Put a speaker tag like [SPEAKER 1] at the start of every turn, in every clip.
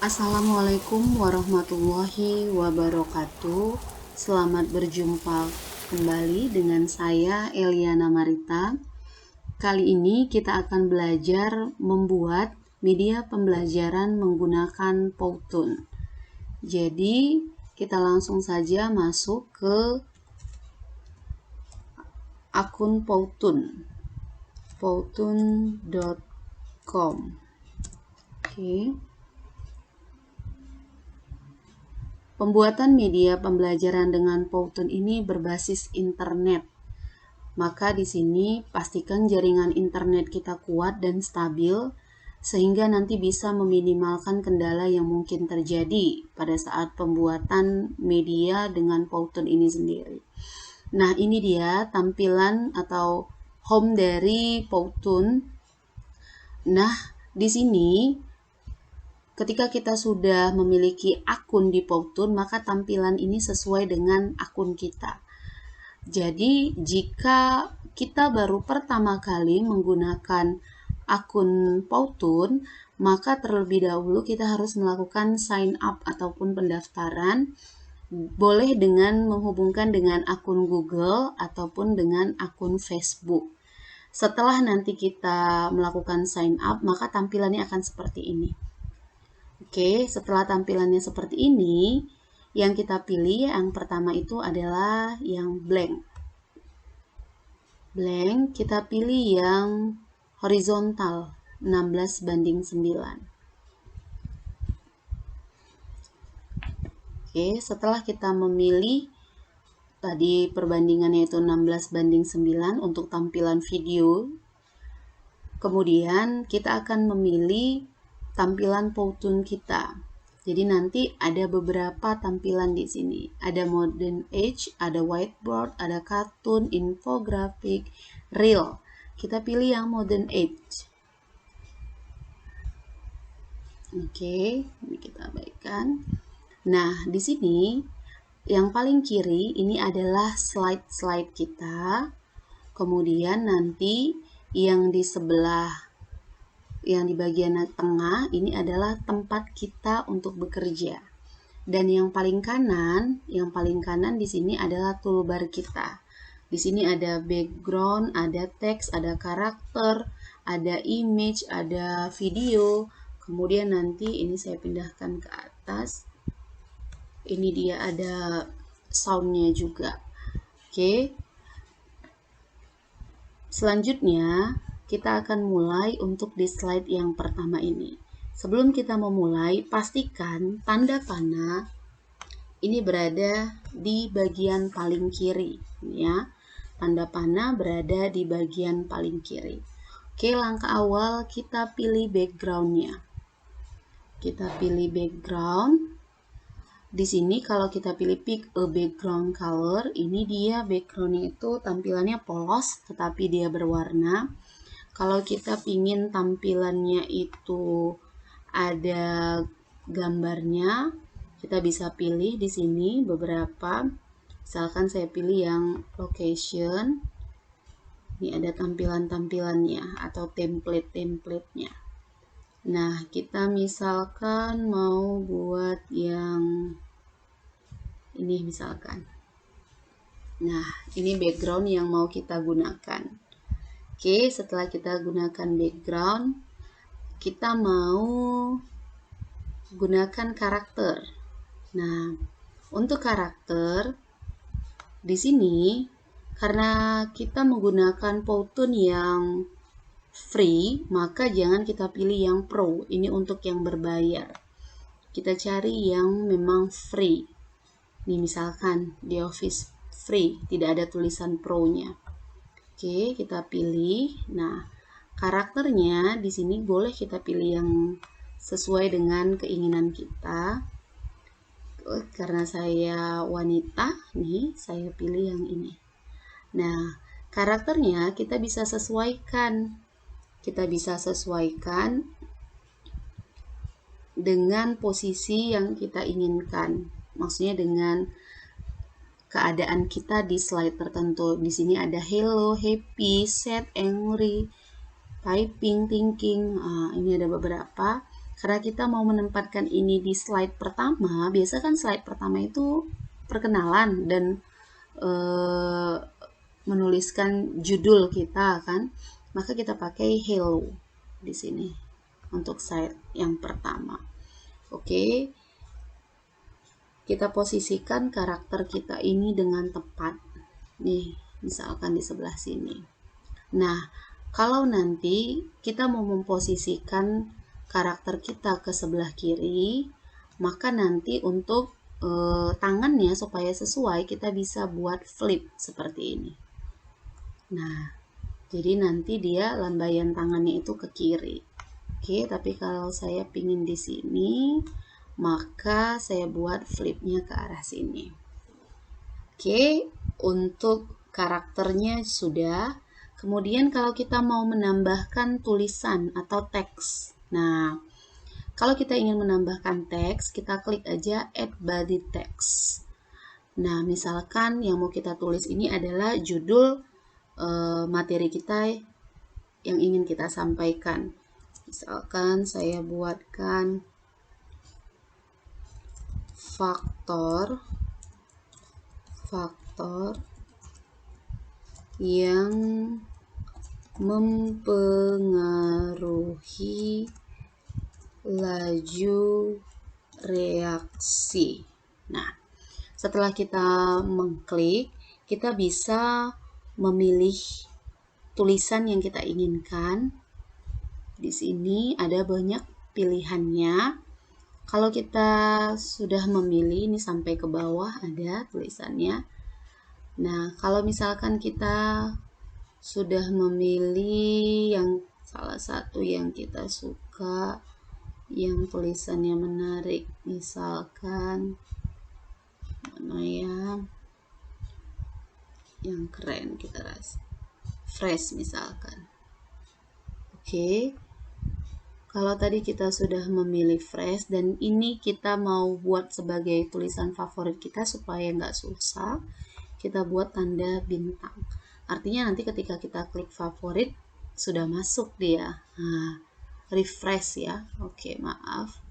[SPEAKER 1] Assalamualaikum warahmatullahi wabarakatuh. Selamat berjumpa kembali dengan saya Eliana Marita. Kali ini kita akan belajar membuat media pembelajaran menggunakan Powtoon. Jadi kita langsung saja masuk ke akun Powtoon, powtoon.com. Oke. Pembuatan media pembelajaran dengan Powtoon ini berbasis internet. Maka di sini pastikan jaringan internet kita kuat dan stabil sehingga nanti bisa meminimalkan kendala yang mungkin terjadi pada saat pembuatan media dengan Powtoon ini sendiri. Nah, ini dia tampilan atau home dari Powtoon. Nah, di sini ketika kita sudah memiliki akun di Powtoon, maka tampilan ini sesuai dengan akun kita. Jadi, jika kita baru pertama kali menggunakan akun Powtoon, maka terlebih dahulu kita harus melakukan sign up ataupun pendaftaran. Boleh dengan menghubungkan dengan akun Google ataupun dengan akun Facebook. Setelah nanti kita melakukan sign up, maka tampilannya akan seperti ini. Oke, setelah tampilannya seperti ini, yang kita pilih yang pertama itu adalah yang blank. Blank, kita pilih yang horizontal 16:9. Oke, setelah kita memilih tadi perbandingannya itu 16:9 untuk tampilan video, kemudian kita akan memilih tampilan Powtoon kita. Jadi nanti ada beberapa tampilan di sini. Ada modern age, ada whiteboard, ada kartun, infografik, reel. Kita pilih yang modern age. Oke, ini kita abaikan. Nah, di sini yang paling kiri ini adalah slide-slide kita. Kemudian nanti yang di sebelah yang di bagian tengah ini adalah tempat kita untuk bekerja. Dan yang paling kanan di sini adalah toolbar kita. Di sini ada background, ada teks, ada karakter, ada image, ada video. Kemudian nanti ini saya pindahkan ke atas. Ini dia ada soundnya juga. Oke. Selanjutnya kita akan mulai untuk di slide yang pertama ini. Sebelum kita memulai, pastikan tanda panah ini berada di bagian paling kiri, ya. Tanda panah berada di bagian paling kiri. Oke, langkah awal kita pilih background-nya. Kita pilih background. Di sini kalau kita pilih pick a background color, ini dia background-nya itu tampilannya polos tetapi dia berwarna. Kalau kita pingin tampilannya itu ada gambarnya, kita bisa pilih di sini beberapa. Misalkan saya pilih yang location. Ini ada tampilan-tampilannya atau template-templatenya. Nah, kita misalkan mau buat yang ini misalkan. Nah, ini background yang mau kita gunakan. Oke, setelah kita gunakan background, kita mau gunakan karakter. Nah, untuk karakter di sini karena kita menggunakan Powtoon yang free, maka jangan kita pilih yang pro. Ini untuk yang berbayar. Kita cari yang memang free. Ini misalkan di Office free, tidak ada tulisan pro-nya. Oke, kita pilih. Nah, karakternya di sini boleh kita pilih yang sesuai dengan keinginan kita. Karena saya wanita, nih saya pilih yang ini. Nah, karakternya kita bisa sesuaikan. Kita bisa sesuaikan dengan posisi yang kita inginkan. Maksudnya dengan keadaan kita di slide tertentu. Di sini ada hello, happy, sad, angry, typing, thinking. Ini ada beberapa. Karena kita mau menempatkan ini di slide pertama, biasa kan slide pertama itu perkenalan dan menuliskan judul kita kan, maka kita pakai hello di sini untuk slide yang pertama. Oke, kita posisikan karakter kita ini dengan tepat. Nih, misalkan di sebelah sini. Nah, kalau nanti kita mau memposisikan karakter kita ke sebelah kiri, maka nanti untuk tangannya supaya sesuai, kita bisa buat flip seperti ini. Nah, jadi nanti dia lambaian tangannya itu ke kiri. Oke, tapi kalau saya pingin di sini, maka saya buat flipnya ke arah sini. Oke, untuk karakternya sudah. Kemudian kalau kita mau menambahkan tulisan atau teks. Nah, kalau kita ingin menambahkan teks, kita klik aja add body text. Nah, misalkan yang mau kita tulis ini adalah judul materi kita yang ingin kita sampaikan. Misalkan saya buatkan faktor yang mempengaruhi laju reaksi. Nah, setelah kita mengklik, kita bisa memilih tulisan yang kita inginkan. Di sini ada banyak pilihannya. Kalau kita sudah memilih, ini sampai ke bawah ada tulisannya. Nah, kalau misalkan kita sudah memilih yang salah satu yang kita suka, yang tulisannya menarik, misalkan mana ya yang keren, kita rasa fresh misalkan. Oke, kalau tadi kita sudah memilih fresh dan ini kita mau buat sebagai tulisan favorit kita supaya nggak susah, kita buat tanda bintang. Artinya nanti ketika kita klik favorit sudah masuk dia. Nah, refresh ya. Oke, maaf.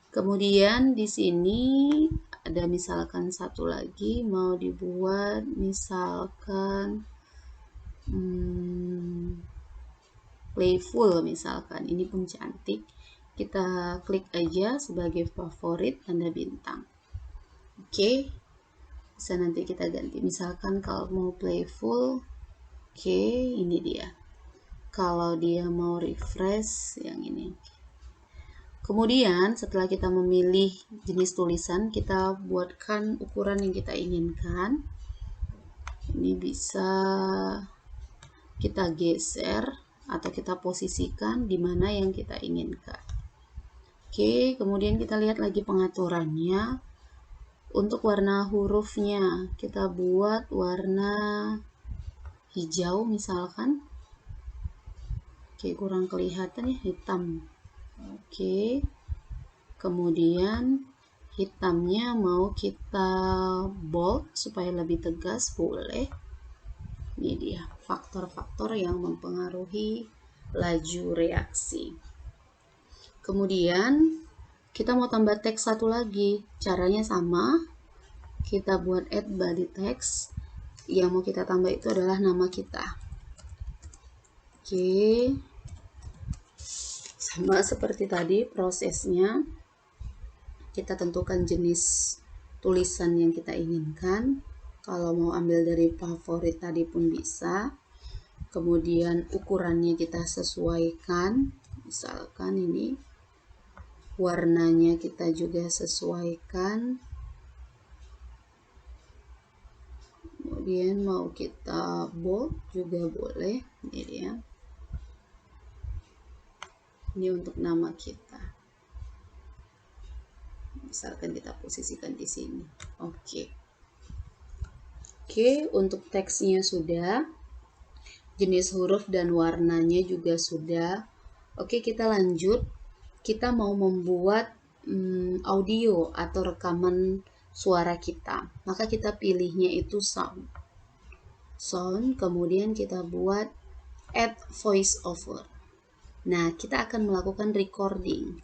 [SPEAKER 1] Kemudian di sini ada misalkan satu lagi mau dibuat misalkan playful misalkan. Ini pun cantik. Kita klik aja sebagai favorit tanda bintang. Oke. Bisa nanti kita ganti. Misalkan kalau mau playful, oke, ini dia. Kalau dia mau refresh, yang ini. Kemudian setelah kita memilih jenis tulisan, kita buatkan ukuran yang kita inginkan. Ini bisa kita geser atau kita posisikan di mana yang kita inginkan. Oke, kemudian kita lihat lagi pengaturannya. Untuk warna hurufnya, kita buat warna hijau misalkan. Oke, kurang kelihatan ya, hitam. Oke, kemudian hitamnya mau kita bold supaya lebih tegas, boleh. Ini dia faktor-faktor yang mempengaruhi laju reaksi. Kemudian kita mau tambah teks satu lagi, caranya sama. Kita buat add body text. Yang mau kita tambah itu adalah nama kita. Oke, sama seperti tadi prosesnya. Kita tentukan jenis tulisan yang kita inginkan. Kalau mau ambil dari favorit tadi pun bisa. Kemudian ukurannya kita sesuaikan. Misalkan ini warnanya kita juga sesuaikan. Kemudian mau kita bold juga boleh. Ini dia. Ini untuk nama kita. Misalkan kita posisikan di sini. Oke, untuk teksnya sudah. Jenis huruf dan warnanya juga sudah. Oke, kita lanjut. Kita mau membuat audio atau rekaman suara kita. Maka kita pilihnya itu sound. Kemudian kita buat add voice over. Nah, kita akan melakukan recording.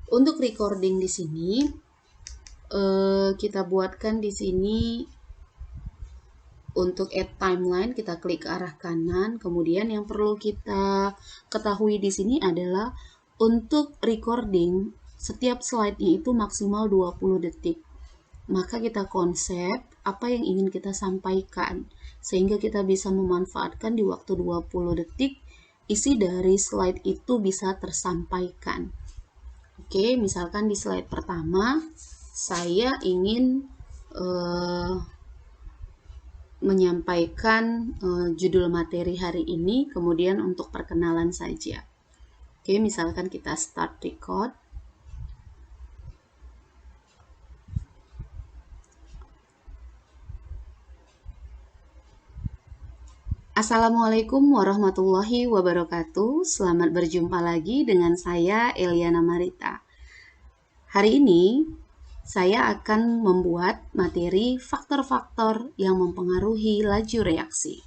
[SPEAKER 1] Untuk recording di sini kita buatkan di sini untuk add timeline, kita klik ke arah kanan. Kemudian yang perlu kita ketahui di sini adalah untuk recording setiap slide-nya itu maksimal 20 detik. Maka kita konsep apa yang ingin kita sampaikan sehingga kita bisa memanfaatkan di waktu 20 detik isi dari slide itu bisa tersampaikan. Oke, misalkan di slide pertama saya ingin menyampaikan judul materi hari ini, kemudian untuk perkenalan saja. Oke, misalkan kita start record. Assalamualaikum warahmatullahi wabarakatuh. Selamat berjumpa lagi dengan saya Eliana Marita. Hari ini saya akan membuat materi faktor-faktor yang mempengaruhi laju reaksi.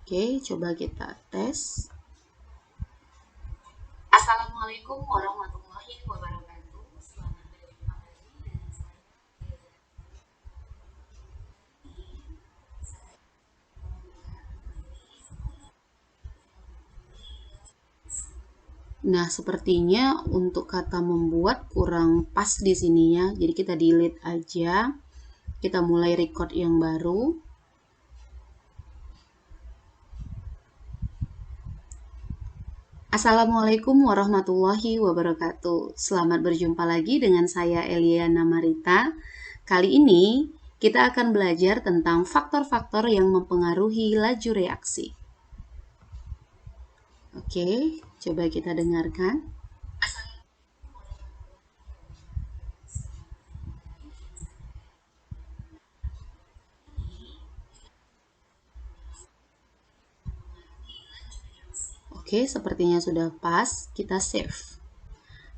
[SPEAKER 1] Oke, coba kita tes. Assalamualaikum warahmatullahi wabarakatuh. Selamat berjumpa lagi dengan saya. Nah, sepertinya untuk kata membuat kurang pas di sininya. Jadi kita delete aja. Kita mulai record yang baru. Assalamualaikum warahmatullahi wabarakatuh. Selamat berjumpa lagi dengan saya Eliana Marita. Kali ini kita akan belajar tentang faktor-faktor yang mempengaruhi laju reaksi. Oke, coba kita dengarkan. Oke, sepertinya sudah pas. Kita save.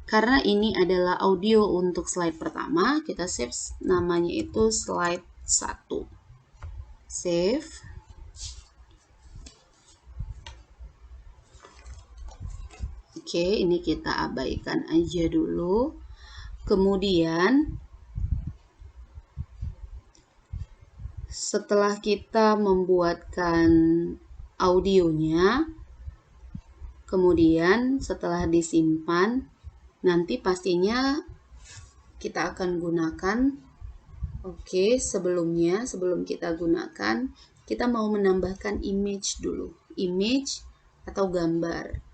[SPEAKER 1] Karena ini adalah audio untuk slide pertama, kita save namanya itu slide 1. Save. Oke, ini kita abaikan aja dulu. Kemudian setelah kita membuatkan audionya, kemudian setelah disimpan, nanti pastinya kita akan gunakan. Oke, sebelum kita gunakan, kita mau menambahkan image dulu. Image atau gambar.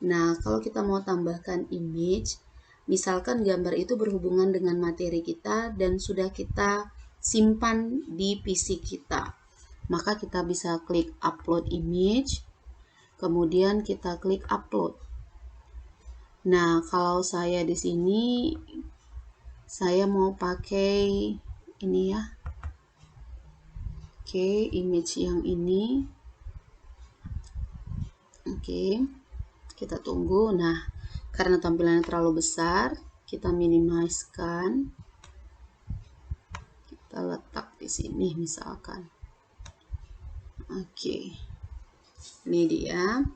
[SPEAKER 1] Nah, kalau kita mau tambahkan image, misalkan gambar itu berhubungan dengan materi kita dan sudah kita simpan di PC kita. Maka kita bisa klik upload image, kemudian kita klik upload. Nah, kalau saya di sini, saya mau pakai ini ya. Oke, image yang ini. Oke, kita tunggu. Nah, karena tampilannya terlalu besar, kita minimizekan. Kita letak di sini misalkan. Oke, ini dia.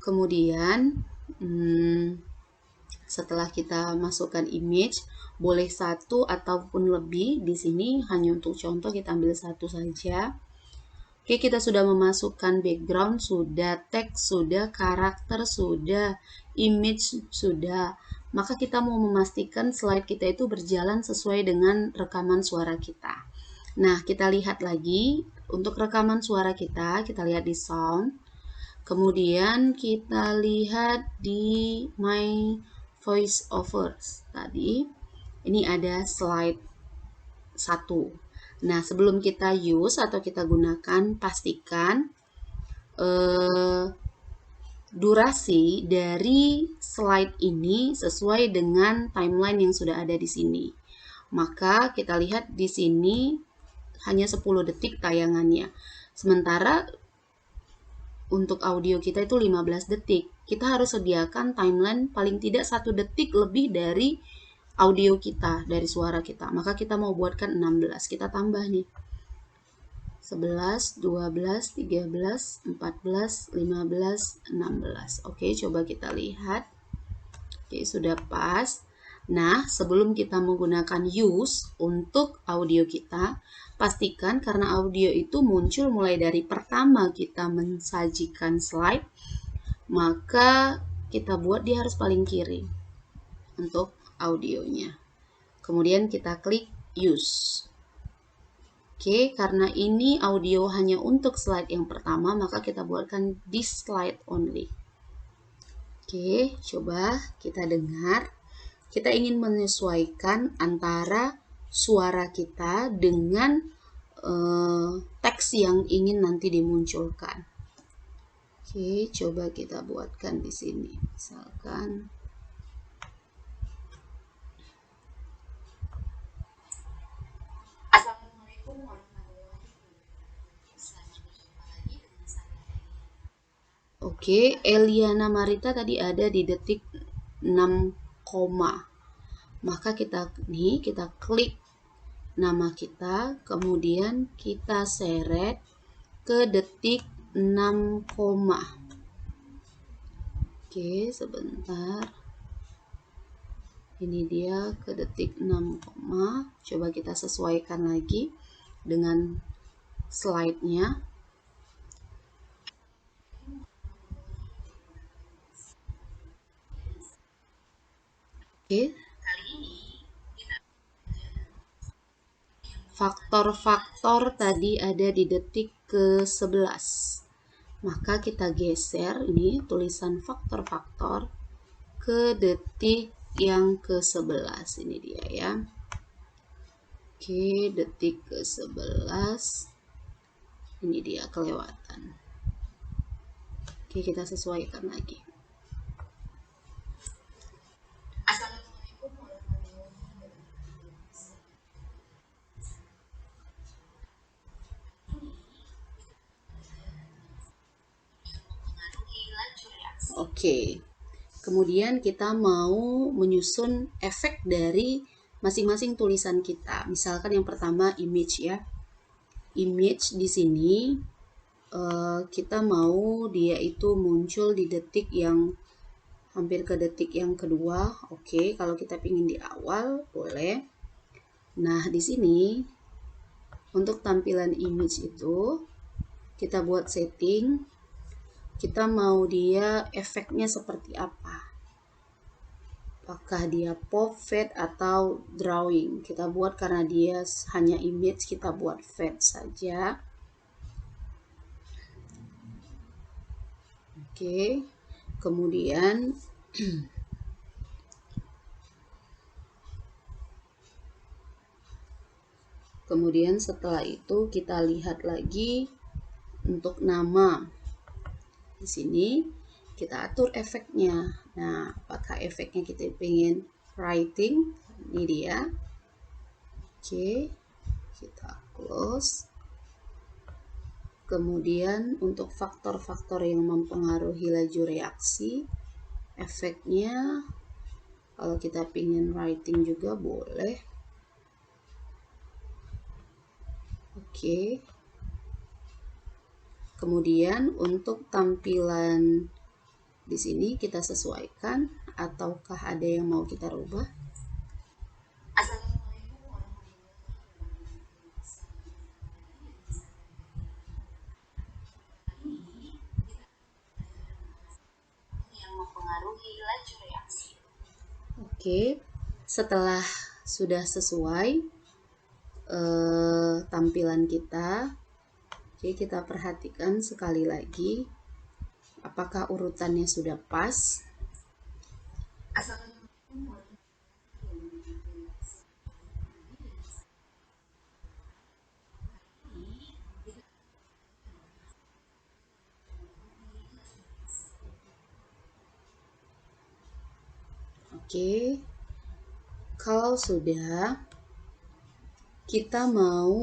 [SPEAKER 1] Kemudian setelah kita masukkan image, boleh satu ataupun lebih. Di sini hanya untuk contoh kita ambil satu saja. Oke, kita sudah memasukkan background, sudah teks, sudah karakter, sudah image, sudah. Maka kita mau memastikan slide kita itu berjalan sesuai dengan rekaman suara kita. Nah, kita lihat lagi untuk rekaman suara kita lihat di sound. Kemudian kita lihat di my voice overs tadi. Ini ada slide 1. Nah, sebelum kita use atau kita gunakan, pastikan durasi dari slide ini sesuai dengan timeline yang sudah ada di sini. Maka kita lihat di sini hanya 10 detik tayangannya. Sementara untuk audio kita itu 15 detik. Kita harus sediakan timeline paling tidak 1 detik lebih dari audio kita, dari suara kita. Maka kita mau buatkan 16. Kita tambah nih. 11, 12, 13, 14, 15, 16. Oke, coba kita lihat. Oke, sudah pas. Nah, sebelum kita menggunakan use untuk audio kita, pastikan karena audio itu muncul mulai dari pertama kita mensajikan slide, maka kita buat dia harus paling kiri untuk audionya. Kemudian kita klik use. Oke, karena ini audio hanya untuk slide yang pertama, maka kita buatkan this slide only. Oke, coba kita dengar. Kita ingin menyesuaikan antara suara kita dengan teks yang ingin nanti dimunculkan. Oke, coba kita buatkan di sini. Misalkan Assalamualaikum warahmatullahi wabarakatuh. Oke, Eliana Marita tadi ada di detik 6, maka kita klik nama kita, kemudian kita seret ke detik 6, oke, sebentar. Ini dia ke detik 6, coba kita sesuaikan lagi dengan slide-nya. Oke, faktor-faktor tadi ada di detik ke-11. Maka kita geser ini tulisan faktor-faktor ke detik yang ke-11. Ini dia ya. Oke, detik ke-11. Ini dia kelewatan. Oke, kita sesuaikan lagi. Oke, kemudian kita mau menyusun efek dari masing-masing tulisan kita. Misalkan yang pertama image ya. Image di sini kita mau dia itu muncul di detik yang hampir ke detik yang kedua. Oke, kalau kita ingin di awal boleh. Nah, di sini untuk tampilan image itu kita buat setting. Kita mau dia efeknya seperti apa? Apakah dia pop, fade, atau drawing? Kita buat karena dia hanya image, kita buat fade saja. Oke, kemudian setelah itu kita lihat lagi untuk nama. Di sini kita atur efeknya. Nah, apakah efeknya kita ingin writing? Ini dia. Oke, kita close. Kemudian untuk faktor-faktor yang mempengaruhi laju reaksi, efeknya kalau kita ingin writing juga boleh. Oke. Kemudian untuk tampilan di sini kita sesuaikan ataukah ada yang mau kita rubah? Yang mempengaruhi laju reaksi. Oke, setelah sudah sesuai tampilan kita, oke, kita perhatikan sekali lagi apakah urutannya sudah pas. Oke, kalau sudah, kita mau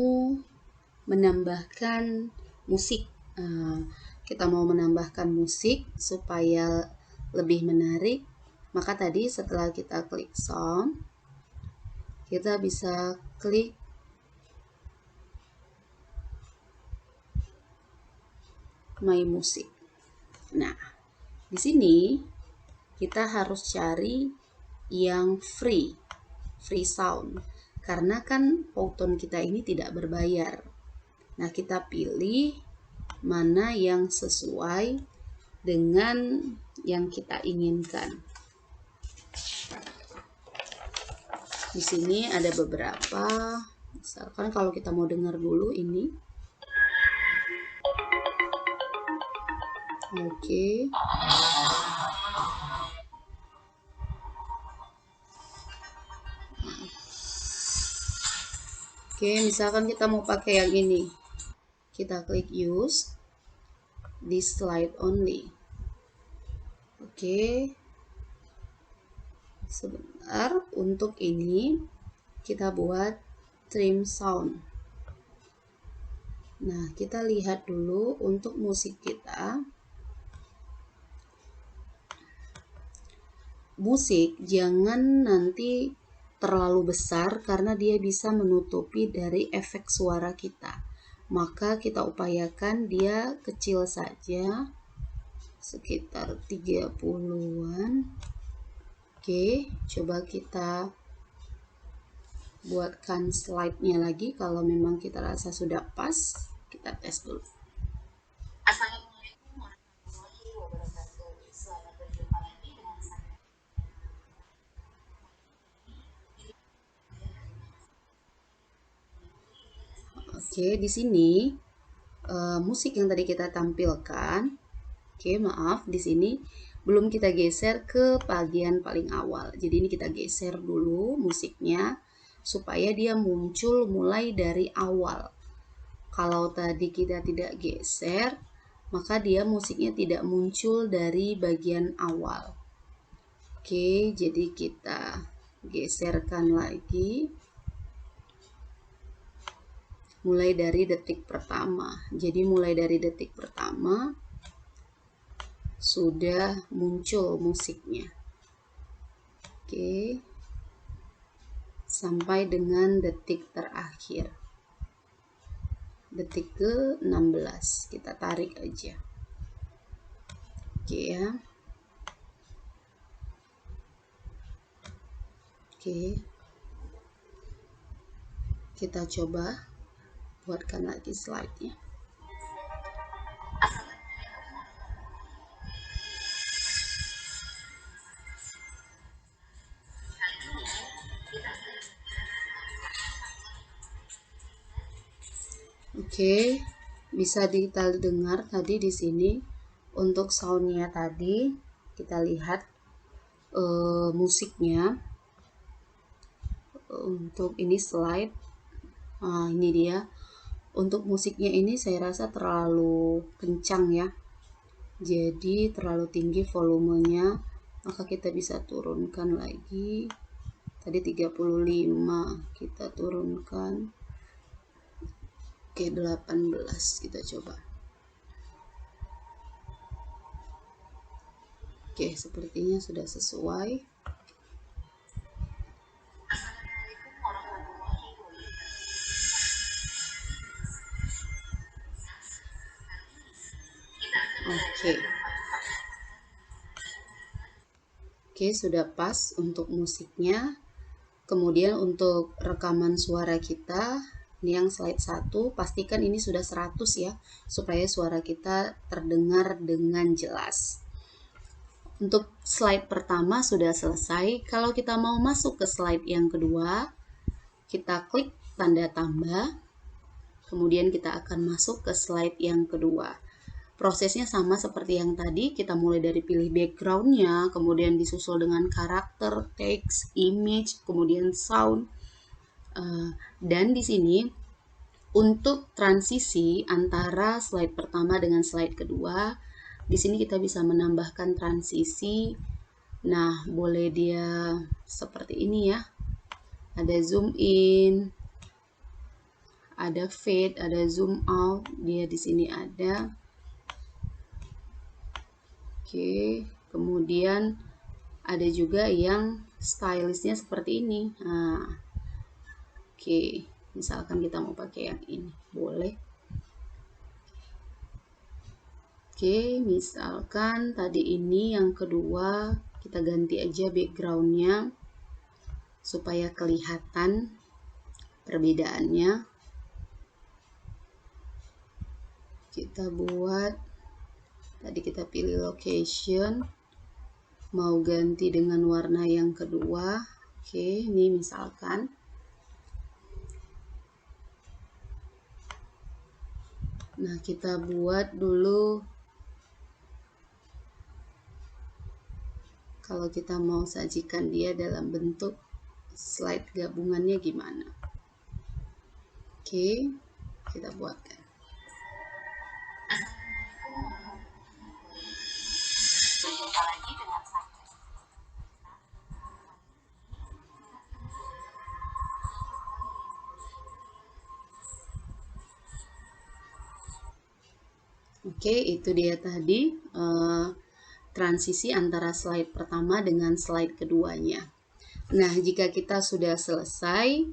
[SPEAKER 1] menambahkan musik. Kita mau menambahkan musik supaya lebih menarik. Maka tadi setelah kita klik sound, kita bisa klik My Music. Nah, di sini kita harus cari yang free sound. Karena kan Powtoon kita ini tidak berbayar. Nah, kita pilih mana yang sesuai dengan yang kita inginkan. Di sini ada beberapa. Misalkan kalau kita mau dengar dulu ini. Oke. Oke, misalkan kita mau pakai yang ini. Kita klik use this slide only. Oke. Sebentar, untuk ini kita buat trim sound. Nah, kita lihat dulu untuk musik kita. Musik jangan nanti terlalu besar karena dia bisa menutupi dari efek suara kita. Maka kita upayakan dia kecil saja, sekitar 30-an. Oke, coba kita buatkan slide-nya lagi. Kalau memang kita rasa sudah pas, kita tes dulu. Assalamualaikum warahmatullahi wabarakatuh. Selamat berjumpa lagi dengan saya. Oke, di sini musik yang tadi kita tampilkan. Oke, maaf, di sini belum kita geser ke bagian paling awal. Jadi ini kita geser dulu musiknya supaya dia muncul mulai dari awal. Kalau tadi kita tidak geser, maka dia musiknya tidak muncul dari bagian awal. Oke, jadi kita geserkan lagi. Mulai dari detik pertama. Jadi mulai dari detik pertama sudah muncul musiknya. Oke. Sampai dengan detik terakhir. Detik ke-16. Kita tarik aja. Oke ya. Oke. Kita coba buatkan lagi slide-nya. Oke, bisa kita dengar tadi di sini untuk soundnya tadi kita lihat musiknya untuk ini slide. Nah, ini dia. Untuk musiknya ini saya rasa terlalu kencang ya. Jadi terlalu tinggi volumenya, maka kita bisa turunkan lagi. Tadi 35 kita turunkan. Oke, 18 kita coba. Oke, sepertinya sudah sesuai. Oke. Oke, sudah pas untuk musiknya. Kemudian untuk rekaman suara kita, ini yang slide 1, pastikan ini sudah 100 ya, supaya suara kita terdengar dengan jelas. Untuk slide pertama sudah selesai. Kalau kita mau masuk ke slide yang kedua, kita klik tanda tambah. Kemudian kita akan masuk ke slide yang kedua. Prosesnya sama seperti yang tadi, kita mulai dari pilih backgroundnya, kemudian disusul dengan karakter, teks, image, kemudian sound. Dan di sini untuk transisi antara slide pertama dengan slide kedua, di sini kita bisa menambahkan transisi. Nah, boleh dia seperti ini ya. Ada zoom in, ada fade, ada zoom out. Dia di sini ada. Oke, kemudian ada juga yang stylishnya seperti ini. Nah, oke, misalkan kita mau pakai yang ini, boleh. Oke, misalkan tadi ini yang kedua, kita ganti aja backgroundnya supaya kelihatan perbedaannya. Kita buat, tadi kita pilih location, mau ganti dengan warna yang kedua. Oke, ini misalkan. Nah, kita buat dulu kalau kita mau sajikan dia dalam bentuk slide gabungannya gimana. Oke, kita buatkan. Oke, itu dia tadi transisi antara slide pertama dengan slide keduanya. Nah, jika kita sudah selesai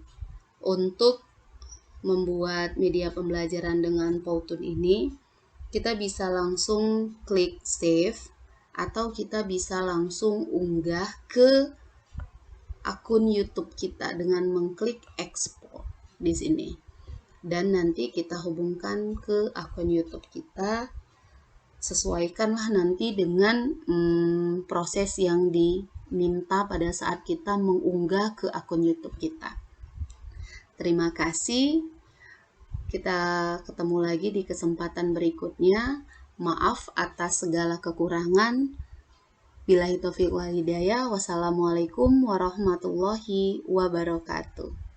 [SPEAKER 1] untuk membuat media pembelajaran dengan Powtoon ini, kita bisa langsung klik save atau kita bisa langsung unggah ke akun YouTube kita dengan mengklik export di sini. Dan nanti kita hubungkan ke akun YouTube kita, sesuaikanlah nanti dengan proses yang diminta pada saat kita mengunggah ke akun YouTube kita. Terima kasih, kita ketemu lagi di kesempatan berikutnya. Maaf atas segala kekurangan. Billahi taufiq wal hidayah. Wassalamualaikum warahmatullahi wabarakatuh.